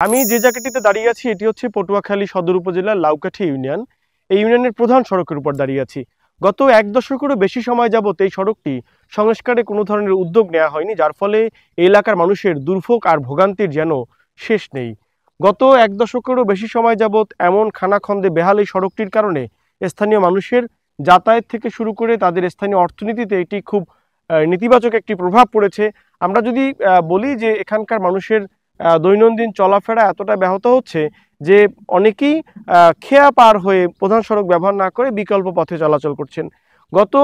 আমি যে জায়গাটিতে দাঁড়িয়ে আছি এটি হচ্ছে পটুয়াখালী সদর উপজেলার লাউকাঠি ইউনিয়ন। এই ইউনিয়নের প্রধান সড়কের উপর দাঁড়িয়ে আছি। গত এক দশকেরও বেশি সময় যাবত এই সড়কটি সংস্কারে কোনো ধরনের উদ্যোগ নেওয়া হয়নি, যার ফলে এই এলাকার মানুষের দুর্ভোগ আর ভোগান্তির যেন শেষ নেই। গত এক দশকেরও বেশি সময় যাবত এমন খানাখন্দে বেহাল এই সড়কটির কারণে স্থানীয় মানুষের যাতায়াত থেকে শুরু করে তাদের স্থানীয় অর্থনীতিতে এটি খুব নেতিবাচক একটি প্রভাব পড়েছে। আমরা যদি বলি যে এখানকার মানুষের দৈনন্দিন চলাফেরা এতটা ব্যাহত হচ্ছে যে অনেকেই খেয়া পার হয়ে প্রধান সড়ক ব্যবহার না করে বিকল্প পথে চলাচল করছেন। গত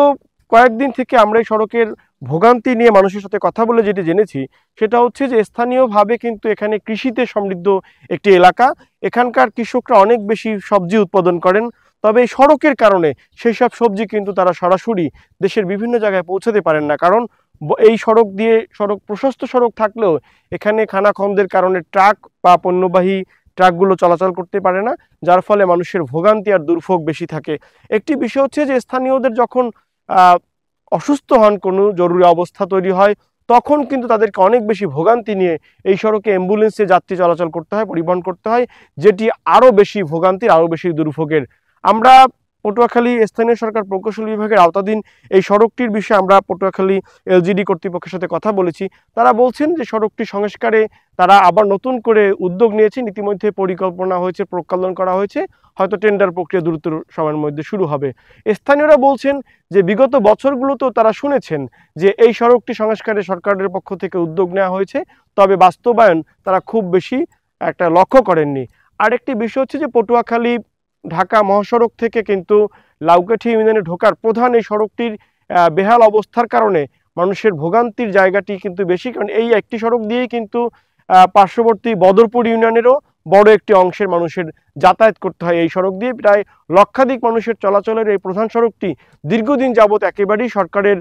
কয়েকদিন থেকে আমরা এই সড়কের ভোগান্তি নিয়ে মানুষের সাথে কথা বলে যেটি জেনেছি সেটা হচ্ছে যে স্থানীয়ভাবে কিন্তু এখানে কৃষিতে সমৃদ্ধ একটি এলাকা। এখানকার কৃষকরা অনেক বেশি সবজি উৎপাদন করেন, তবে এই সড়কের কারণে সেই সব সবজি কিন্তু তারা সরাসরি দেশের বিভিন্ন জায়গায় পৌঁছাতে পারেন না, কারণ এই সড়ক দিয়ে প্রশস্ত সড়ক থাকলেও এখানে খানাখন্দের কারণে ট্রাক বা পণ্যবাহী ট্রাকগুলো চলাচল করতে পারে না, যার ফলে মানুষের ভোগান্তি আর দুর্ভোগ বেশি থাকে। একটি বিষয় হচ্ছে যে স্থানীয়দের যখন অসুস্থ হন, কোনো জরুরি অবস্থা তৈরি হয়, তখন কিন্তু তাদেরকে অনেক বেশি ভোগান্তি নিয়ে এই সড়কে অ্যাম্বুলেন্সে যাত্রী চলাচল করতে হয়, পরিবহন করতে হয়, যেটি আরও বেশি ভোগান্তির, আরও বেশি দুর্ভোগের। আমরা পটুয়াখালী স্থানীয় সরকার প্রকৌশল বিভাগের আওতাধীন এই সড়কটির বিষয়ে আমরা পটুয়াখালী এলজিডি কর্তৃপক্ষের সাথে কথা বলেছি। তারা বলছেন যে সড়কটি সংস্কারে তারা আবার নতুন করে উদ্যোগ নিয়েছেন, ইতিমধ্যে পরিকল্পনা হয়েছে, প্রজ্ঞাপন করা হয়েছে, হয়তো টেন্ডার প্রক্রিয়া দ্রুত সময়ের মধ্যে শুরু হবে। স্থানীয়রা বলছেন যে বিগত বছরগুলোতেও তারা শুনেছেন যে এই সড়কটি সংস্কারে সরকারের পক্ষ থেকে উদ্যোগ নেওয়া হয়েছে, তবে বাস্তবায়ন তারা খুব বেশি একটা লক্ষ্য করেননি। আরেকটি বিষয় হচ্ছে যে পটুয়াখালী ঢাকা মহাসড়ক থেকে কিন্তু লাউকাঠি ইউনিয়নে ঢোকার প্রধান এই সড়কটির বেহাল অবস্থার কারণে মানুষের ভোগান্তির জায়গাটি কিন্তু বেশি, কারণ এই একটি সড়ক দিয়েই কিন্তু পার্শ্ববর্তী বদরপুর ইউনিয়নেরও বড় একটি অংশের মানুষের যাতায়াত করতে হয়। এই সড়ক দিয়ে প্রায় লক্ষাধিক মানুষের চলাচলের এই প্রধান সড়কটি দীর্ঘদিন যাবৎ একেবারেই সরকারের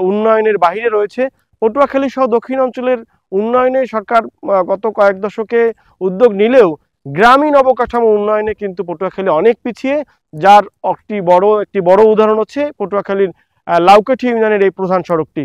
উন্নয়নের বাহিরে রয়েছে। পটুয়াখালী সহ দক্ষিণ অঞ্চলের উন্নয়নে সরকার গত কয়েক দশকে উদ্যোগ নিলেও গ্রামীণ অবকাঠামো উন্নয়নে কিন্তু পটুয়াখালী অনেক পিছিয়ে, যার একটি বড় উদাহরণ হচ্ছে পটুয়াখালীর লাউকাঠি ইউনিয়নের এই প্রধান সড়কটি।